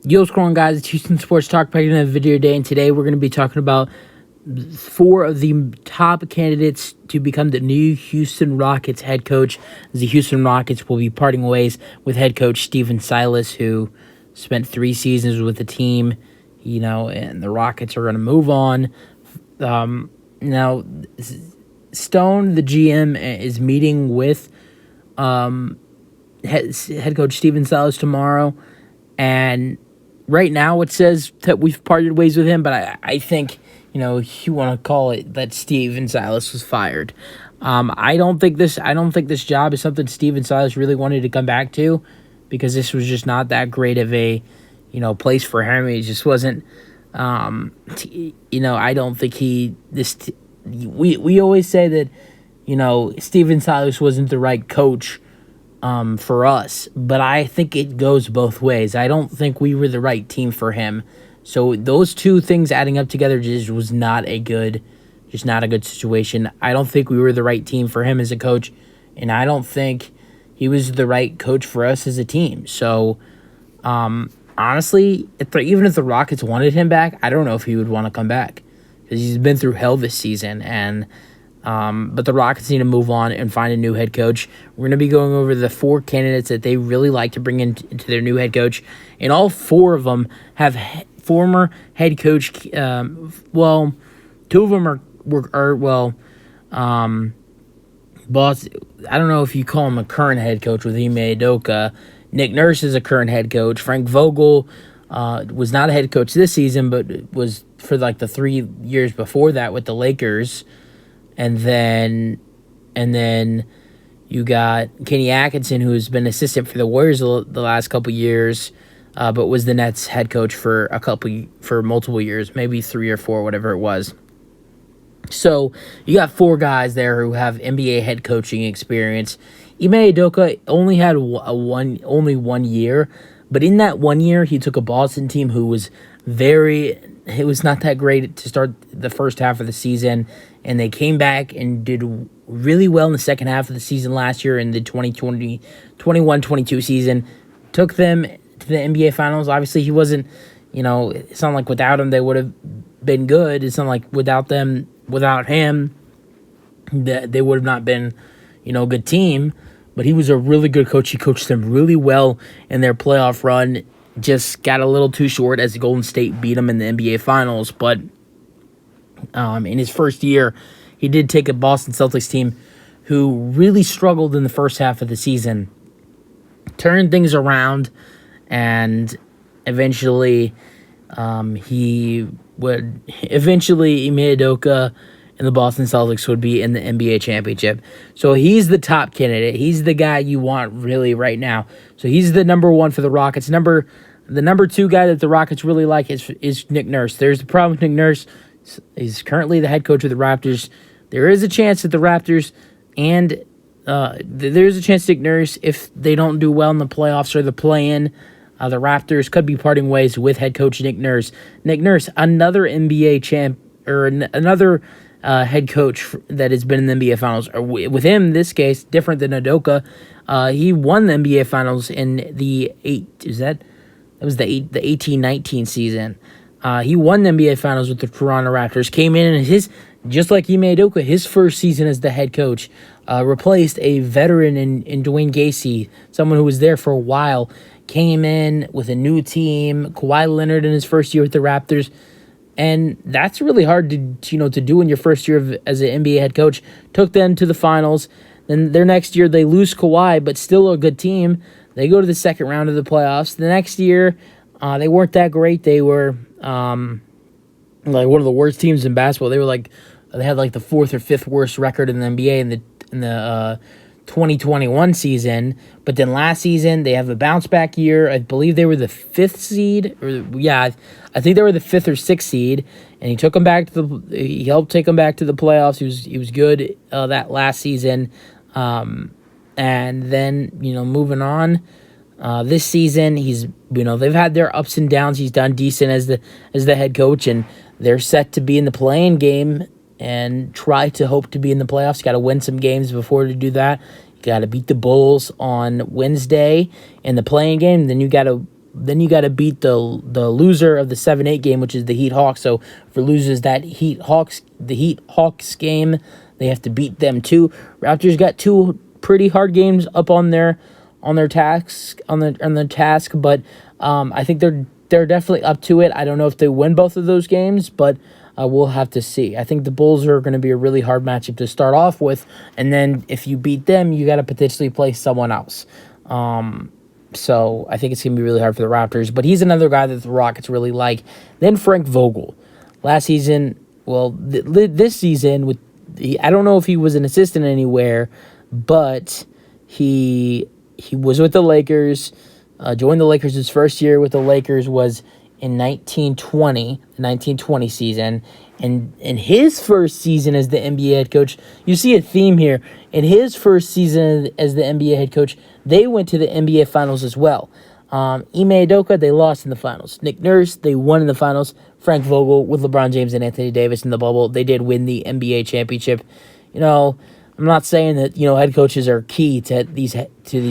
Yo, what's going on, guys? It's Houston Sports Talk back in a video today, and today we're going to be talking about four of the top candidates to become the new Houston Rockets head coach. The Houston Rockets will be parting ways with head coach Stephen Silas, who spent 3 seasons with the team, and the Rockets are going to move on. Now, Stone, the GM, is meeting with head coach Stephen Silas tomorrow, and right now it says that we've parted ways with him, but I think, you want to call it that Stephen Silas was fired. I don't think this job is something Stephen Silas really wanted to come back to, because this was just not that great of a, place for him. It just wasn't, I don't think we always say that, Stephen Silas wasn't the right coach for us, but I think it goes both ways. I don't think we were the right team for him. So those two things adding up together just was not a good situation. I don't think we were the right team for him as a coach, and I don't think he was the right coach for us as a team. So, honestly, even if the Rockets wanted him back, I don't know if he would want to come back, because he's been through hell this season, and but the Rockets need to move on and find a new head coach. We're going to be going over the 4 candidates that they really like to bring into their new head coach, and all 4 of them have former head coach. 2 of them boss. I don't know if you call him a current head coach with Ime Udoka. Nick Nurse is a current head coach. Frank Vogel was not a head coach this season, but was for like the 3 years before that with the Lakers. And then you got Kenny Atkinson, who has been assistant for the Warriors the last couple years, but was the Nets head coach for multiple years, maybe 3 or 4, whatever it was. So you got 4 guys there who have NBA head coaching experience. Ime Udoka only had only 1 year, but in that 1 year, he took a Boston team who was it was not that great to start the first half of the season, and they came back and did really well in the second half of the season last year in the 2021-22 season. Took them to the NBA Finals. Obviously, he wasn't, it's not like without him they would have been good. It's not like without him, that they would have not been, a good team. But he was a really good coach. He coached them really well in their playoff run. Just got a little too short as Golden State beat him in the NBA Finals. But in his first year, he did take a Boston Celtics team who really struggled in the first half of the season, turned things around, and eventually Ime Udoka and the Boston Celtics would be in the NBA championship. So he's the top candidate. He's the guy you want really right now. So he's the number 1 for the Rockets. The number 2 guy that the Rockets really like is Nick Nurse. There's the problem with Nick Nurse. He's currently the head coach of the Raptors. There is a chance that the Raptors and there's a chance Nick Nurse, if they don't do well in the playoffs or the play-in, the Raptors could be parting ways with head coach Nick Nurse. Nick Nurse, another NBA champ, or another head coach that has been in the NBA Finals. With him, in this case, different than Udoka, he won the NBA Finals in the 18-19 season. He won the NBA Finals with the Toronto Raptors. Came in and just like Ime Udoka, his first season as the head coach, replaced a veteran in Dwayne Casey, someone who was there for a while. Came in with a new team, Kawhi Leonard in his first year with the Raptors, and that's really hard to do in your first year as an NBA head coach. Took them to the finals. Then their next year they lose Kawhi, but still a good team. They go to the second round of the playoffs. The next year, they weren't that great. They were like one of the worst teams in basketball. They had like the 4th or 5th worst record in the NBA in the 2021 season. But then last season they have a bounce back year. I believe they were the 5th seed, I think they were the 5th or 6th seed, and he helped take them back to the playoffs. He was good that last season. And then, moving on, this season they've had their ups and downs. He's done decent as the head coach, and they're set to be in the play-in game and try to hope to be in the playoffs. You got to win some games before to do that. You got to beat the Bulls on Wednesday in the play-in game. Then you got to then you got to beat the loser of the 7-8 game, which is the Heat Hawks. So for loses the Heat Hawks game, they have to beat them too. Raptors got 2 pretty hard games up on their task, but I think they're definitely up to it. I don't know if they win both of those games, but we'll have to see. I think the Bulls are going to be a really hard matchup to start off with, and then if you beat them, you got to potentially play someone else. So I think it's going to be really hard for the Raptors, but he's another guy that the Rockets really like. Then Frank Vogel. Last season, this season, I don't know if he was an assistant anywhere, but he was with the Lakers, joined the Lakers. His first year with the Lakers was in 1920 season. And in his first season as the NBA head coach, you see a theme here. In his first season as the NBA head coach, they went to the NBA Finals as well. Ime Udoka, they lost in the finals. Nick Nurse, they won in the finals. Frank Vogel, with LeBron James and Anthony Davis in the bubble, they did win the NBA championship. I'm not saying that head coaches are key to these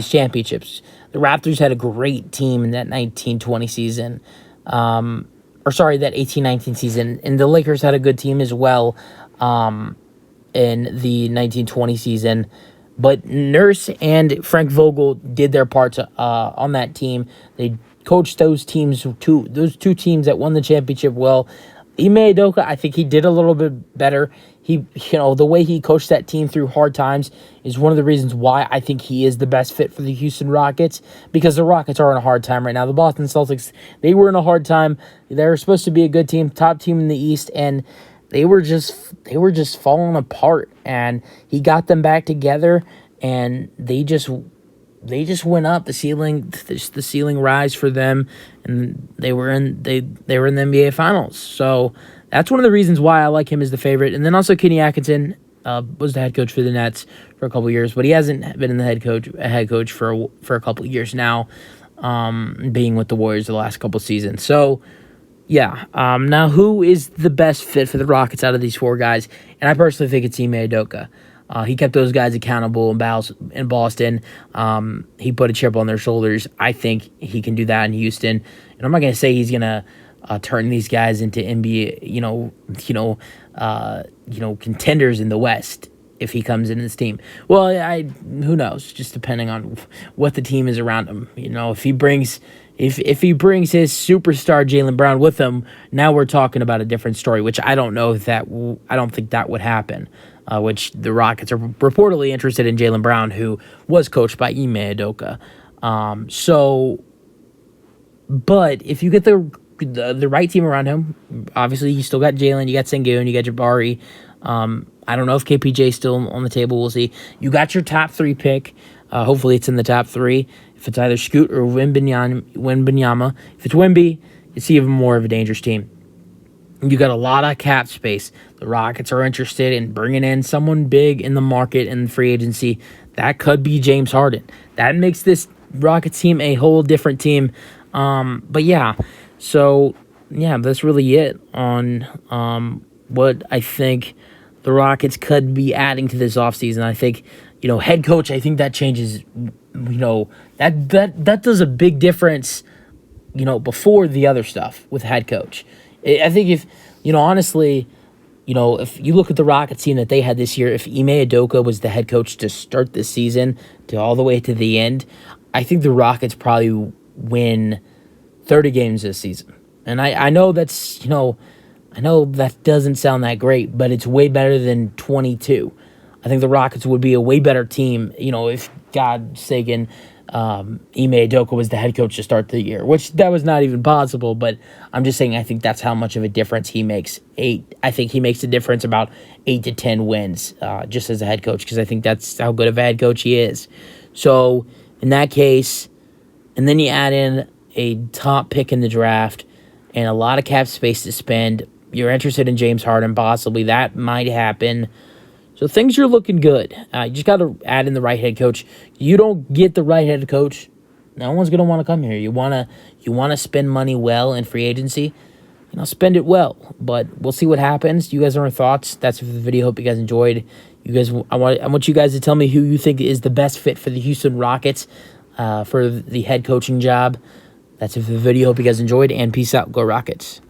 championships. The Raptors had a great team in that 1920 season. That 18-19 season. And the Lakers had a good team as well in the 1920 season. But Nurse and Frank Vogel did their parts on that team. They coached those two teams that won the championship well. Ime Udoka, I think he did a little bit better. The way he coached that team through hard times is one of the reasons why I think he is the best fit for the Houston Rockets, because the Rockets are in a hard time right now. The Boston Celtics, they were in a hard time. They were supposed to be a good team, top team in the East, and they were just falling apart. And he got them back together, and they just went up. The ceiling rise for them, and they were in the NBA Finals. So that's one of the reasons why I like him as the favorite. And then also Kenny Atkinson was the head coach for the Nets for a couple of years, but he hasn't been in the head coach for a couple of years now, being with the Warriors the last couple of seasons. So yeah, now who is the best fit for the Rockets out of these 4 guys? And I personally think it's Ime Udoka. He kept those guys accountable in Boston. He put a chip on their shoulders. I think he can do that in Houston. And I'm not going to say he's going to turn these guys into NBA, contenders in the West if he comes into this team. Well, who knows? Just depending on what the team is around him. If he brings his superstar Jaylen Brown with him, now we're talking about a different story. Which I don't know I don't think that would happen. Which the Rockets are reportedly interested in Jaylen Brown, who was coached by Ime Udoka. But if you get the right team around him, obviously you still got Jaylen, you got Sengun, you got Jabari. I don't know if KPJ is still on the table. We'll see. You got your top 3 pick. Hopefully it's in the top 3. If it's either Scoot or Wembanyama. If it's Wemby, it's even more of a dangerous team. You got a lot of cap space. The Rockets are interested in bringing in someone big in the market and free agency. That could be James Harden. That makes this Rockets team a whole different team. But yeah, so yeah, that's really it on what I think the Rockets could be adding to this offseason. I think, head coach, I think that changes, that does a big difference, before the other stuff with head coach. I think if, honestly, if you look at the Rockets team that they had this year, if Ime Udoka was the head coach to start this season to all the way to the end, I think the Rockets probably win 30 games this season. And I know that's, I know that doesn't sound that great, but it's way better than 22. I think the Rockets would be a way better team, if, God's sake, Ime Udoka was the head coach to start the year, which that was not even possible, but I'm just saying I think that's how much of a difference he makes. I think he makes a difference about 8 to 10 wins just as a head coach, because I think that's how good of a head coach he is. So in that case, and then you add in a top pick in the draft and a lot of cap space to spend, you're interested in James Harden, possibly. That might happen. So things are looking good. You just got to add in the right head coach. You don't get the right head coach, no one's going to want to come here. You want to spend money well in free agency, spend it well. But we'll see what happens. You guys have your thoughts. That's it for the video. Hope you guys enjoyed. I want you guys to tell me who you think is the best fit for the Houston Rockets for the head coaching job. That's it for the video. Hope you guys enjoyed, and peace out. Go Rockets.